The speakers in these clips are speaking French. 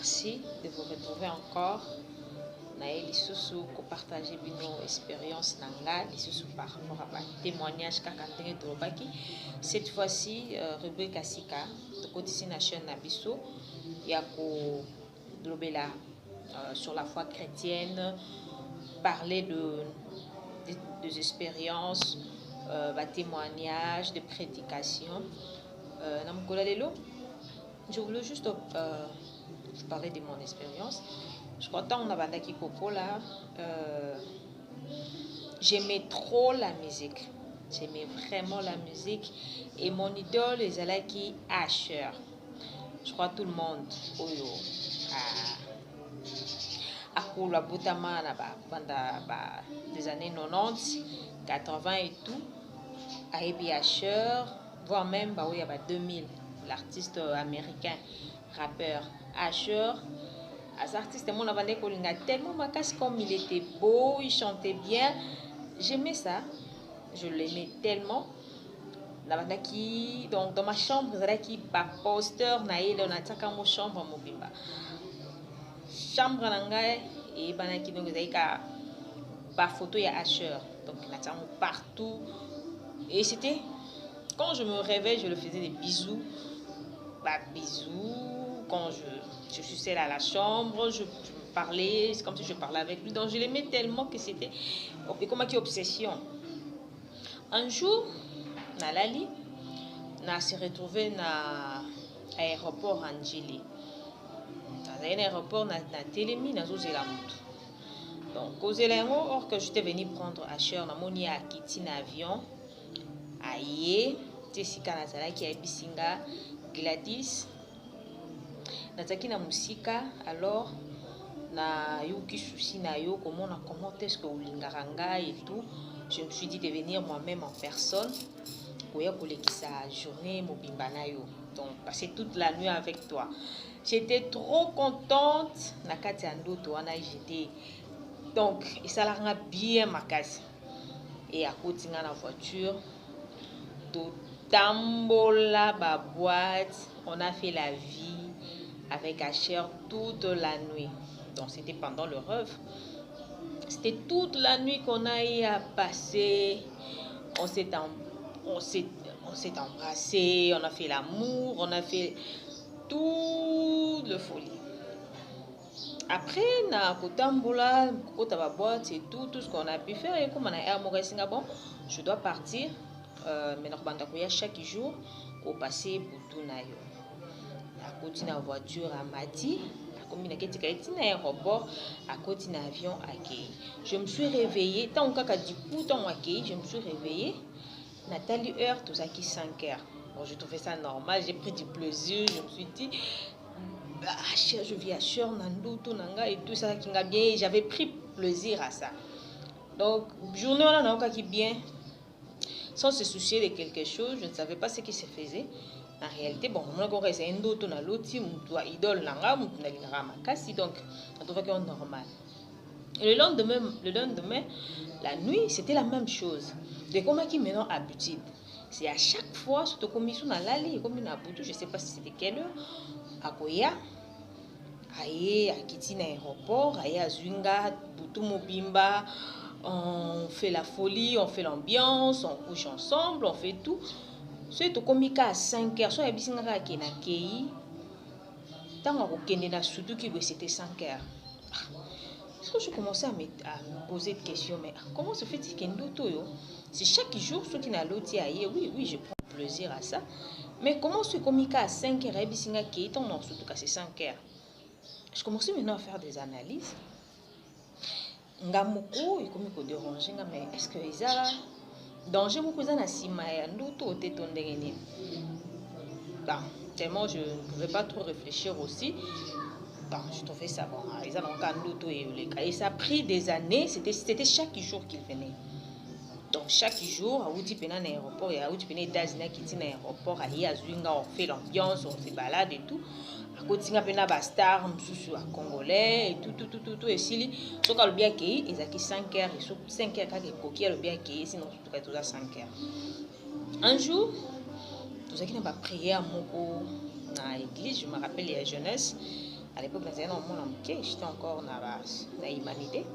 merci de vous retrouver encore. Naël Lisusu pour partager nos expériences nanga Lisusu par rapport à témoignage kakandenge tolobaki. Cette fois-ci rubrique asika de côté na chaîne Nabiso yako lobela sur la foi chrétienne, parler des expériences, témoignages, de prédications. Je voulais juste vous parler de mon expérience. Je crois que on a bandaki Coco là. J'aimais trop la musique. J'aimais vraiment la musique. Et mon idole, les Alaki Asher. Je crois que tout le monde. A Boutama pendant des années 90, 80 et tout. A Asher, voire même il y a 2000. L'artiste américain, rappeur Asher. Cet artiste, mon avandé Kolinga tellement macasse comme il était beau, il chantait bien. J'aimais ça. Je l'aimais tellement. Donc dans ma chambre, il y a un poster, on a mon chambre, mon bimba. Chambre et banaki donc il y a une photo il y a Asher. Donc il y a partout. Et c'était quand je me réveille, je le faisais des bisous. Bisous. Quand je suis seule à la chambre, je me parlais, c'est comme si je parlais avec lui. Donc je l'aimais tellement que c'était comme une obsession. Un jour, Nalali, on s'est retrouvé dans l'aéroport Angeli. Dans un aéroport, on a télémi, on a osé la moto. Donc, aux éléments, or que j'étais venu prendre Asher, on a moni à quitter l'avion. Aïe, Jessica Nazala qui a bisinga, Gladys. Nataki na musika, alors na yuki souci na yo comment est-ce que ulingaranga et tout. Je me suis dit de venir moi-même en personne pour sa journée mobimba na yo. Donc passer toute la nuit avec toi. J'étais trop contente. Nakati andoto wana j'étais. Donc ça l'a bien ma case. Et à côté de la voiture, tout tambola ba boîte, on a fait la vie avec Asher toute la nuit. Donc c'était pendant le rêve. C'était toute la nuit qu'on a eu à passer. On s'est embrassé, on a fait l'amour, on a fait toute la folie. Après, na kotambola, kotaba boîte, c'est tout ce qu'on a pu faire. Et comme on a amoureux, bon, je dois partir. Mais normalement, chaque jour, au passer Boutou na yo. À côté de la voiture à Mati, à l'aéroport, à côté de l'avion à Kei. Je me suis réveillée, tant que je me suis réveillée. Nathalie Heure, tout ça qui 5 heures. Bon, je trouvais ça normal, j'ai pris du plaisir, je me suis dit, je vis à Cher, Nandoto, Nanga et tout ça qui m'a bien, j'avais pris plaisir à ça. Donc, journée, on a qui bien, sans se soucier de quelque chose, je ne savais pas ce qui se faisait. En réalité, bon, on a encore un d'autre, on a l'autre, on a idole, donc, on trouvait qu'on est normal. Et le lendemain, la nuit, c'était la même chose. De comment qui maintenant habitude. C'est à chaque fois, surtout comme ils sont dans l'allée, comme ils sont à Boutou, je ne sais pas si c'était quelle heure, à Koya, aïe, à Kiti l'aéroport, aïe, à Zunga, Boutou Mobimba, on fait la folie, on fait l'ambiance, on couche ensemble, on fait tout. C'est tout comme à 5 heures, soit à Bisinga à Kenakei, tant que Kenena surtout qui c'était 5 heures. Est-ce que je commençais à me poser des questions, mais comment se fait-il qu'il y ait c'est chaque jour, ceux qui n'ont l'autre oui, je prends plaisir à ça. Mais comment se communique à 5 heures, et surtout qu'à 5 heures. Je commençais maintenant à faire des analyses. Ngamoko, il commence à déranger, mais est-ce que les a danger beaucoup dans la cimaïa, d'autres tellement je ne pouvais pas trop réfléchir aussi. Bon, je trouvais ça bon. Et ça a pris des années, c'était chaque jour qu'il venait. Donc chaque jour, à Oudipena l'aéroport, et à Oudipena Dazina qui est l'aéroport, à Zunga, on fait l'ambiance, on se balade et tout. À côté de Pena Bastar, on à Congolais, et tout. Et si, ce qu'on a bien accueilli, ils ont 5 heures, 5 heures, quand ils ont bien accueilli, sinon, tout à 5 heures. Un jour, tout ça qui n'a pas prié à mon dans l'église, je me rappelle, il y a jeunesse. À l'époque, j'étais encore dans la humanité.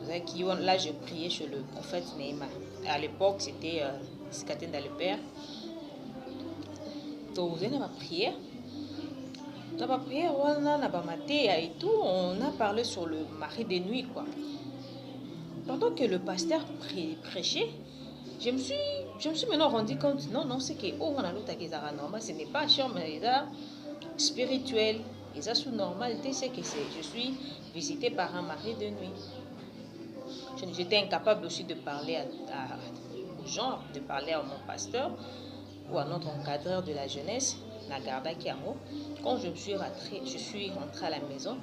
Là, je priais chez le prophète Neymar. À l'époque, c'était Sikaten dans le Père. Donc, vous avez ma prière. Dans ma prière, on a maté et tout. On a parlé sur le mari de nuit, quoi. Pendant que le pasteur prêchait, je me suis maintenant rendu compte, non, c'est que on a l'autre qui est normal, ce n'est pas chiant, mais spirituel. Et ça, sous normalité, c'est que je suis visitée par un mari de nuit. J'étais incapable aussi de parler aux gens, de parler à mon pasteur ou à notre encadreur de la jeunesse, Nagarda Kiamo. Quand je suis rentrée à la maison,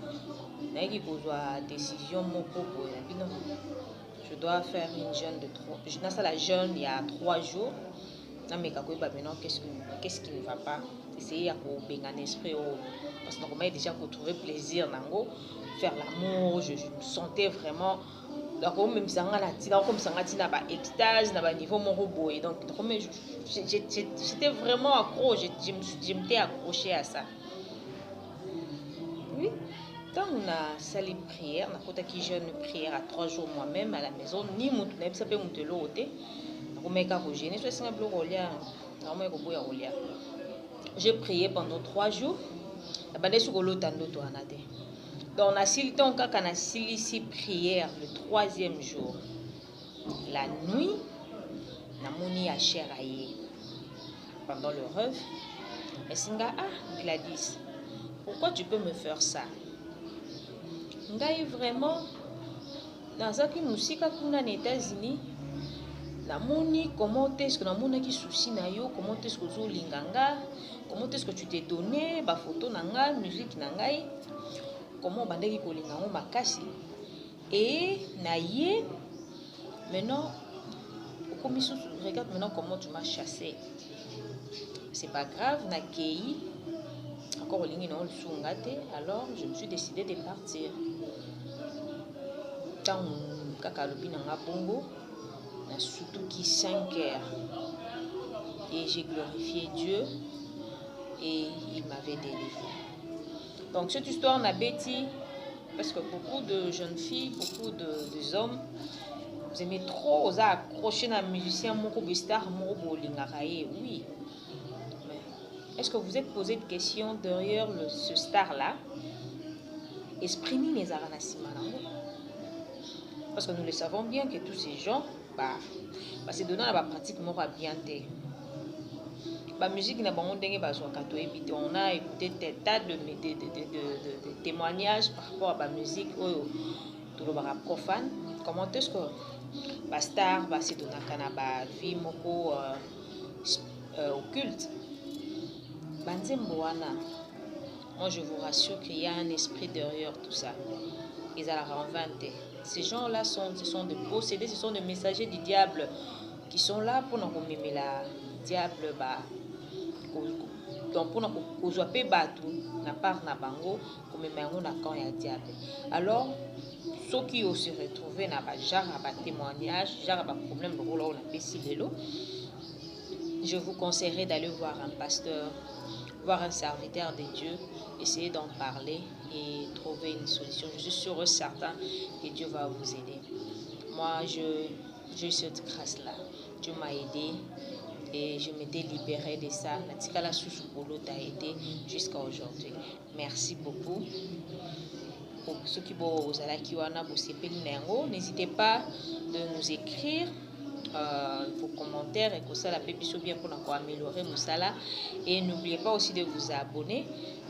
décision je dois faire une jeûne de 3 jours. Je suis la jeûne il y a 3 jours. Maintenant, qu'est-ce qui ne va pas? Essayer à bien un esprit. Parce que j'ai déjà trouvé plaisir dans faire l'amour. Je me sentais vraiment. Même si on extase, niveau mon robot. Donc, j'étais vraiment accro. Je m'étais accroché à ça. Oui. Quand on a sali prière, on a fait jeûne prière à 3 jours moi-même à la maison. Ni mon ça peut monter l'autre. J'ai prié pendant 3 jours. Donc, on a ici prière le 3e jour. La nuit, on a cher pendant le rêve. Et Singa, Gladys, pourquoi tu peux me faire ça? Vraiment, dans ce musique qu'on a aux États-Unis, comment est-ce que tu as souci na yo, comment est-ce que tu linganga, comment est-ce que tu t'es donné ba photo nanga, musique nangai, comment bandeki ko lingango makasi et naie maintenant regarde maintenant comment tu m'as chassé. C'est pas grave, na kei encore lingi na sungate, alors je me suis décidé de partir. Tant kakalobi nanga bongo na surtout qui 5 heures et j'ai glorifié Dieu et il m'avait délivré. Donc cette histoire n'a bêti parce que beaucoup de jeunes filles, beaucoup de hommes, vous aimez trop aux accrocher à un musicien moko star moko lingaraye, oui. Mais est-ce que vous êtes posé une question derrière ce star là? Exprimer les aranasima. Parce que nous le savons bien que tous ces gens, c'est donnant à la pratique mora bien té. La musique n'a pas on a écouté des tas de témoignages par rapport à la musique tout le profane. Comment est-ce que la star va se donner à vie moko occulte? Moi je vous rassure qu'il y a un esprit derrière tout ça. Ils ont inventé. Ces gens-là ce sont des possédés, ce sont des messagers du diable qui sont là pour nous remettre la diable donc pour nous jouer batu na part na bango comme mango na quand il y a diable. Alors ceux qui ont se retrouvé na ba genre ba témoignage, genre ba problème de rôle on a baissé l'élo. Je vous conseillerais d'aller voir un pasteur, voir un serviteur de Dieu, essayer d'en parler et trouver une solution. Je suis sûr et certain que Dieu va vous aider. Moi, j'ai cette grâce-là. Dieu m'a aidé et je m'étais libérée de ça. Natikala Susupolo t'a aidé jusqu'à aujourd'hui. Merci beaucoup. Pour ceux qui n'hésitez pas de nous écrire vos commentaires et que ça la pépice bien pour améliorer Moussala. Et n'oubliez pas aussi de vous abonner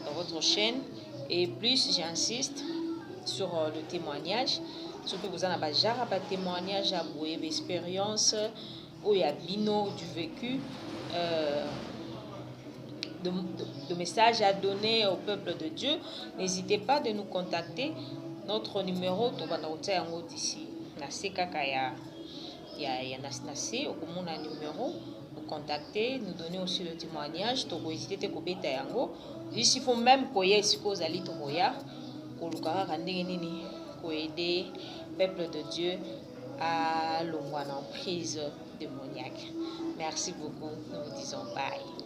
dans votre chaîne. Et plus j'insiste sur le témoignage, ce que vous en avez déjà un témoignage à vous, expérience où il y a bino du vécu, de messages à donner au peuple de Dieu. N'hésitez pas de nous contacter. Notre numéro, d'ici, il y a Nasnasé, au commun un numéro, nous contacter, nous donner aussi le témoignage, to hésiter te kobeta yango. Ici faut même koye siko zali to koya, ko lukara kandenge nini, ko aider peuple de Dieu à l'ongwana en prise démoniaque. Merci beaucoup, nous vous disons bye.